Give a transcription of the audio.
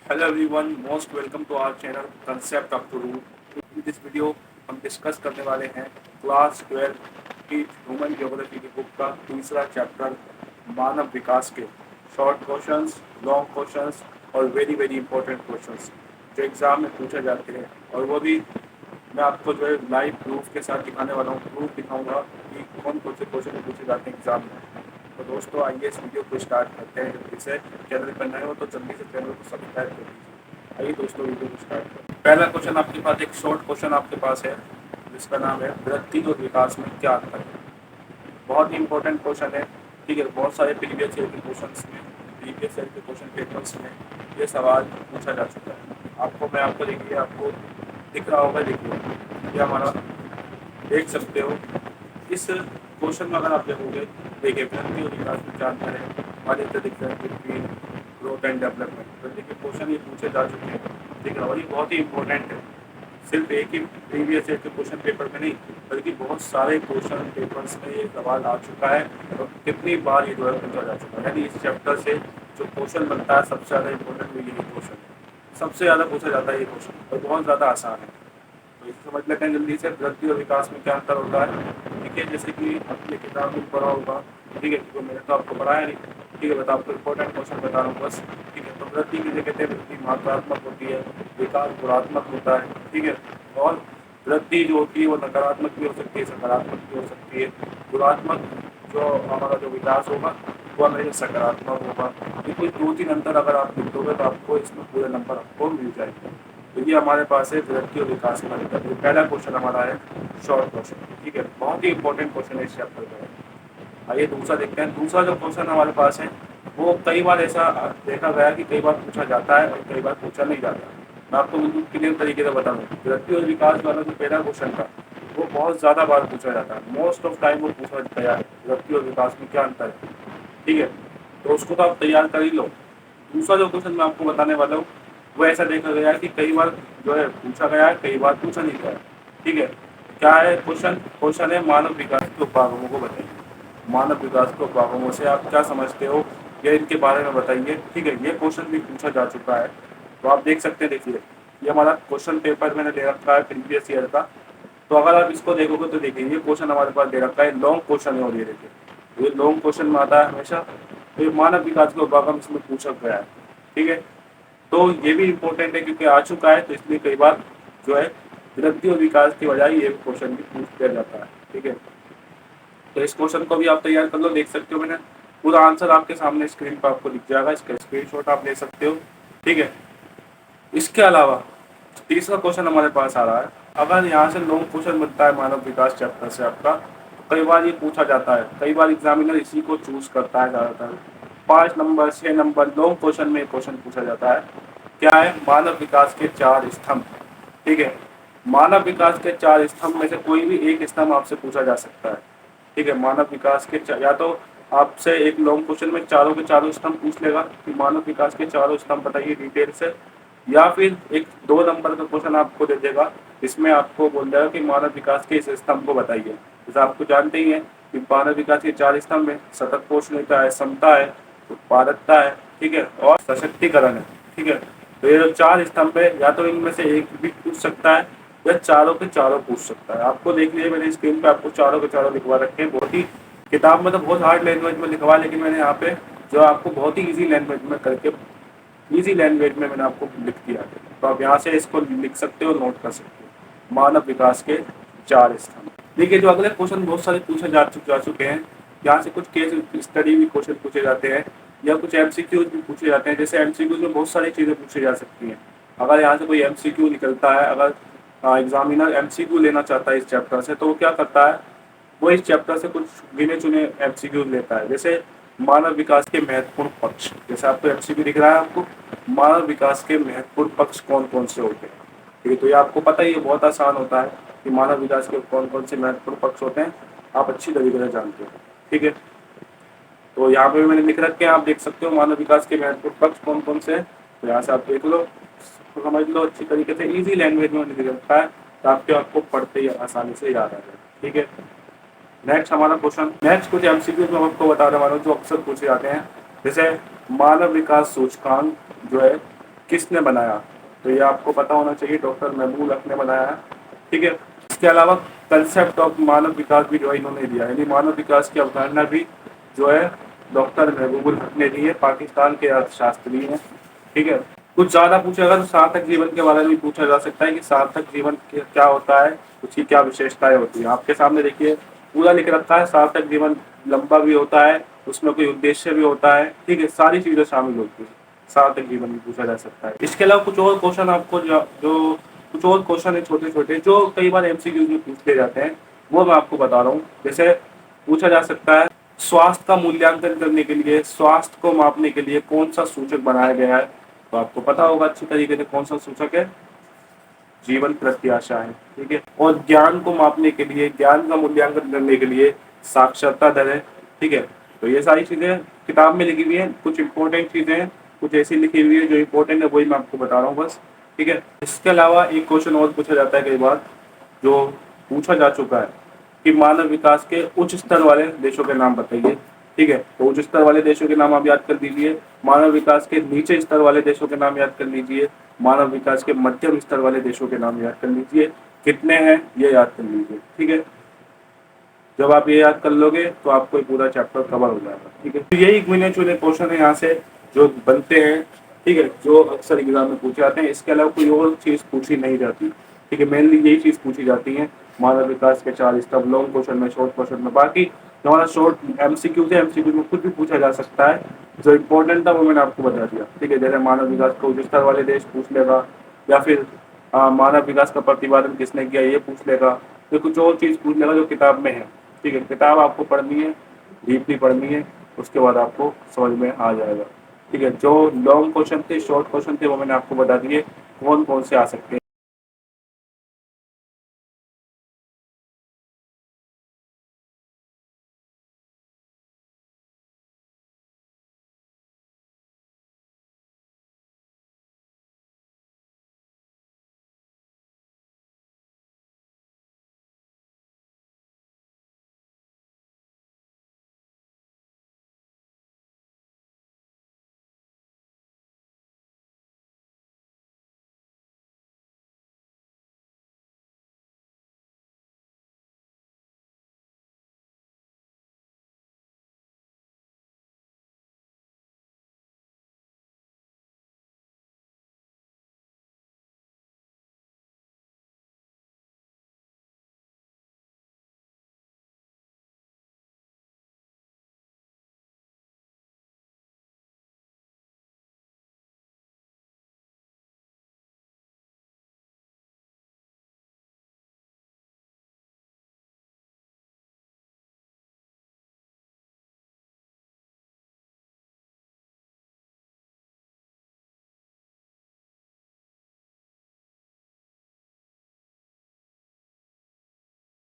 Hello everyone, most welcome to our channel Concept of the Root. In this video हम discuss करने वाले हैं class 12 की human geography की बुक का तीसरा चैप्टर मानव विकास के शॉर्ट क्वेश्चंस, लॉन्ग क्वेश्चंस और वेरी वेरी इंपॉर्टेंट क्वेश्चंस जो एग्जाम में पूछे जाते हैं। और वो भी मैं आपको जो है लाइव प्रूफ के साथ दिखाने वाला हूँ। प्रूफ दिखाऊंगा कि कौन कौन से क्वेश्चन पूछे जाते हैं एग्जाम में। तो दोस्तों आइए इस वीडियो को स्टार्ट करते हैं। जल्दी से चैनल पर नए हो तो जल्दी से चैनल को सब्सक्राइब कर दीजिए। आइए दोस्तों वीडियो को स्टार्ट करते हैं। पहला क्वेश्चन आपके पास एक शॉर्ट क्वेश्चन आपके पास है जिसका नाम है वृद्धि और विकास में क्या अंतर है। बहुत ही इंपॉर्टेंट क्वेश्चन है। ठीक है, बहुत सारे प्रीवियस ईयर के क्वेश्चन में, प्रीवियस ईयर के क्वेश्चन पेपर्स में ये सवाल पूछा जा चुका है। आपको देखिए, आपको दिख रहा होगा, देखिए ये हमारा देख सकते हो। इस क्वेश्चन में अगर आप देखोगे, देखिए वृद्धि और विकास में क्या अंतर है, हमारे बिटवीन ग्रोथ एंड डेवलपमेंट। तो देखिए क्वेश्चन ये पूछे जा चुके हैं, ठीक है, और ये बहुत ही इंपॉर्टेंट है। सिर्फ एक ही प्रीवियस ईयर के क्वेश्चन पेपर में नहीं, बल्कि बहुत सारे क्वेश्चन पेपर्स में ये सवाल आ चुका है और कितनी बार ये जो है पूछा जा चुका है। यानी इस चैप्टर से जो क्वेश्चन बनता है सबसे ज़्यादा इंपॉर्टेंट यही क्वेश्चन है। सबसे ज़्यादा पूछा जाता है ये क्वेश्चन और बहुत ज़्यादा आसान है। तो इसे समझ लेते हैं जल्दी से, वृद्धि और विकास में क्या अंतर होता है। ठीक है, जैसे कि अपने किताब में पढ़ा होगा, ठीक है, तो मैंने तो आपको पढ़ाया नहीं, ठीक है, बता आपको इंपॉर्टेंट क्वेश्चन बता रहा हूँ बस। ठीक है, तो वृद्धि किसे कहते हैं, वृद्धि मात्रात्मक होती है, विकास गुणात्मक होता है। ठीक है, और वृद्धि जो होती है वो नकारात्मक भी हो सकती है, सकारात्मक भी हो सकती है। गुणात्मक जो हमारा जो विकास होगा वो हमेशा सकारात्मक होगा। ये कोई दो तीन अंतर अगर आप लिख दोगे तो आपको इसमें पूरे नंबर आपको मिल जाएंगे। तो ये हमारे पास है वृद्धि और विकास का अंतर। ये पहला क्वेश्चन हमारा है शॉर्ट क्वेश्चन। ठीक है, बहुत ही इंपॉर्टेंट क्वेश्चन है इस चैप्टर का। आइए दूसरा देखते हैं। दूसरा जो क्वेश्चन हमारे पास है वो कई बार ऐसा देखा गया कि कई बार पूछा जाता है और कई बार पूछा नहीं जाता। मैं आपको बिल्कुल क्लियर तरीके से बता दूँ, वृद्धि और विकास वाला जो पहला क्वेश्चन था वो बहुत ज़्यादा बार पूछा जाता है। मोस्ट ऑफ टाइम वो पूछा गया है वृद्धि और विकास में क्या अंतर है। ठीक है, तो उसको तो आप तैयार कर ही लो। दूसरा जो क्वेश्चन मैं आपको बताने वाला हूँ वो ऐसा देखा गया है कि कई बार जो है पूछा गया है, कई बार पूछा नहीं गया है। ठीक है, क्या है क्वेश्चन? क्वेश्चन है मानव विकास के उपागमों को बताइए। मानव विकास के उपागमों से आप क्या समझते हो, या इनके बारे में बताइए। ठीक है, ये क्वेश्चन भी पूछा जा चुका है। तो आप देख सकते हैं, देखिए ये हमारा क्वेश्चन पेपर मैंने दे रखा है प्रीवियस ईयर का। तो अगर आप इसको देखोगे तो देखिए ये क्वेश्चन हमारे पास दे रखा है, लॉन्ग क्वेश्चन है। और ये देखिए ये लॉन्ग क्वेश्चन में आता है हमेशा। तो ये मानव विकास के उपागम इसमें पूछा गया है। ठीक है, तो ये भी इम्पोर्टेंट है क्योंकि आ चुका है, तो इसलिए कई बार जो है वृद्धि और विकास की बजाय ये क्वेश्चन भी पूछ दिया जाता है। ठीक है, तो इस क्वेश्चन को भी आप तैयार कर लो। देख सकते हो मैंने पूरा आंसर आपके सामने स्क्रीन पर आपको दिख जाएगा, इसका स्क्रीनशॉट आप ले सकते हो। ठीक है, इसके अलावा तीसरा क्वेश्चन हमारे पास आ रहा है। अगर यहाँ से लॉन्ग क्वेश्चन बनता है मानव विकास चैप्टर से आपका, तो कई बार ये पूछा जाता है, कई बार एग्जामिनर इसी को चूज करता है ज़्यादातर। 5 नंबर 6 नंबर लॉन्ग क्वेश्चन में क्वेश्चन पूछा जाता है। क्या है? मानव विकास के 4 स्तंभ। ठीक है, मानव विकास के 4 स्तंभ में से कोई भी एक स्तंभ आपसे पूछा जा सकता है। ठीक है, मानव विकास के या तो आपसे एक लॉन्ग क्वेश्चन में चारों के चारों स्तंभ पूछ लेगा कि मानव विकास के चारों स्तंभ बताइए डिटेल से, या फिर एक 2 नंबर का क्वेश्चन आपको दे देगा, इसमें आपको बोल देगा कि मानव विकास के इस स्तंभ को बताइए। जैसे आपको जानते ही हैं कि मानव विकास के 4 स्तंभ है, सतत पोषणीयता है, समता है, उत्पादकता है, ठीक है, और सशक्तिकरण है। ठीक है, तो ये जो 4 स्तंभ है, या तो इनमें से एक भी पूछ सकता है या चारों के चारों पूछ सकता है। आपको देख लीजिए मैंने स्क्रीन पे आपको चारों के चारों लिखवा रखे हैं। बहुत ही किताब में तो बहुत हार्ड लैंग्वेज में लिखवा, लेकिन मैंने यहाँ पे जो आपको बहुत ही इजी लैंग्वेज में करके, इजी लैंग्वेज में मैंने आपको लिख दिया है। तो आप यहाँ से इसको लिख सकते हो, नोट कर सकते हो। मानव विकास के 4 स्तंभ। देखिए जो अगले क्वेश्चन बहुत सारे पूछे जा चुके हैं। यहाँ से कुछ केस स्टडी भी क्वेश्चन पूछे जाते हैं या कुछ एमसीक्यूज भी पूछे जाते हैं। जैसे एमसीक्यूज में बहुत सारी चीज़ें पूछी जा सकती हैं। अगर यहाँ से कोई एमसीक्यू निकलता है, अगर एग्जामिनर एमसीक्यू लेना चाहता है इस चैप्टर से, तो वो क्या करता है, वो इस चैप्टर से कुछ गिने चुने एमसीक्यू लेता है। जैसे मानव विकास के महत्वपूर्ण पक्ष, जैसे आपको एमसीक्यू दिख रहा है, आपको मानव विकास के महत्वपूर्ण पक्ष कौन कौन से होते हैं। ठीक है, तो ये आपको पता ही है, बहुत आसान होता है कि मानव विकास के कौन कौन से महत्वपूर्ण पक्ष होते हैं, आप अच्छी तरीके से जानते हो। ठीक है, तो यहाँ पे भी मैंने लिख रखे हैं, आप देख सकते हो मानव विकास के महत्वपूर्ण पक्ष कौन कौन से हैं। तो यहाँ से आप देख लो, तो समझ लो अच्छी तरीके से, इजी लैंग्वेज में लिख रखा है, ताकि आपको पढ़ते ही आसानी से याद आ जाए। ठीक है, नेक्स्ट हमारा क्वेश्चन, नेक्स्ट कुछ एमसीक्यू मैं आपको बताने वाला हूँ जो अक्सर पूछे जाते हैं। जैसे मानव विकास सूचकांक जो है किसने बनाया? तो ये आपको पता होना चाहिए, डॉक्टर महबूब हक ने बनाया है। ठीक है। इसके अलावा कंसेप्ट ऑफ मानव विकास भी जो है इन्होंने दिया, यानी मानव विकास की अवधारणा भी जो है डॉक्टर महबूबुल हक ने दी है, पाकिस्तान के अर्थशास्त्री हैं। ठीक है। कुछ ज़्यादा पूछेगा तो सार्थक जीवन के बारे में भी पूछा जा सकता है कि सार्थक जीवन क्या होता है, उसकी क्या विशेषताएं होती हैं। आपके सामने देखिए पूरा लिख रखा है, सार्थक जीवन लंबा भी होता है, उसमें कोई उद्देश्य भी होता है। ठीक है, सारी चीज़ें शामिल होती हैं, सार्थक जीवन भी पूछा जा सकता है। इसके अलावा कुछ और क्वेश्चन आपको जो कुछ और क्वेश्चन है छोटे छोटे जो कई बार एमसीक्यू में पूछ लिए जाते हैं, वो मैं आपको बता रहा हूँ। जैसे पूछा जा सकता है स्वास्थ्य का मूल्यांकन करने के लिए, स्वास्थ्य को मापने के लिए कौन सा सूचक बनाया गया है? तो आपको पता होगा अच्छी तरीके से कौन सा सूचक है, जीवन प्रत्याशा है। ठीक है। और ज्ञान को मापने के लिए, ज्ञान का मूल्यांकन करने के लिए साक्षरता दर है। ठीक है। तो ये सारी चीजें किताब में लिखी हुई है, कुछ इंपॉर्टेंट चीजें हैं, कुछ ऐसी लिखी हुई है जो इंपॉर्टेंट है, वही मैं आपको बता रहा हूँ बस। ठीक है। इसके अलावा एक क्वेश्चन और पूछा जाता है कई बार, जो पूछा जा चुका है कि मानव विकास के उच्च स्तर वाले देशों के नाम बताइए। ठीक है। तो उच्च स्तर वाले देशों के नाम आप याद कर लीजिए, मानव विकास के नीचे स्तर वाले देशों के नाम याद कर लीजिए, मानव विकास के मध्यम स्तर वाले देशों के नाम याद कर लीजिए। कितने हैं ये याद कर लीजिए। ठीक है। जब आप ये याद कर लोगे तो आपको पूरा चैप्टर कवर हो जाएगा। ठीक है। तो यही गिने चुने क्वेश्चन है यहाँ से जो बनते हैं। ठीक है, जो अक्सर एग्जाम में पूछे जाते हैं। इसके अलावा कोई और चीज़ पूछी नहीं जाती। ठीक है, मेनली यही चीज़ पूछी जाती है, मानव विकास के 4 स्तर, लॉन्ग क्वेश्चन में, शॉर्ट क्वेश्चन में। बाकी जो हमारा शॉर्ट एमसीक्यू से एमसीक्यू में कुछ भी पूछा जा सकता है, जो इम्पोर्टेंट था वो मैंने आपको बता दिया। ठीक है, जैसे मानव विकास को उच्च स्तर वाले देश पूछ लेगा, या फिर मानव विकास का प्रतिपादन किसने किया ये पूछ लेगा, तो कुछ और चीज़ पूछ लेगा जो किताब में है। ठीक है, किताब आपको पढ़नी है, डीपली पढ़नी है, उसके बाद आपको समझ में आ जाएगा। ठीक है, जो लॉन्ग क्वेश्चन थे, शॉर्ट क्वेश्चन थे, वो मैंने आपको बता दिए कौन कौन से आ सकते हैं।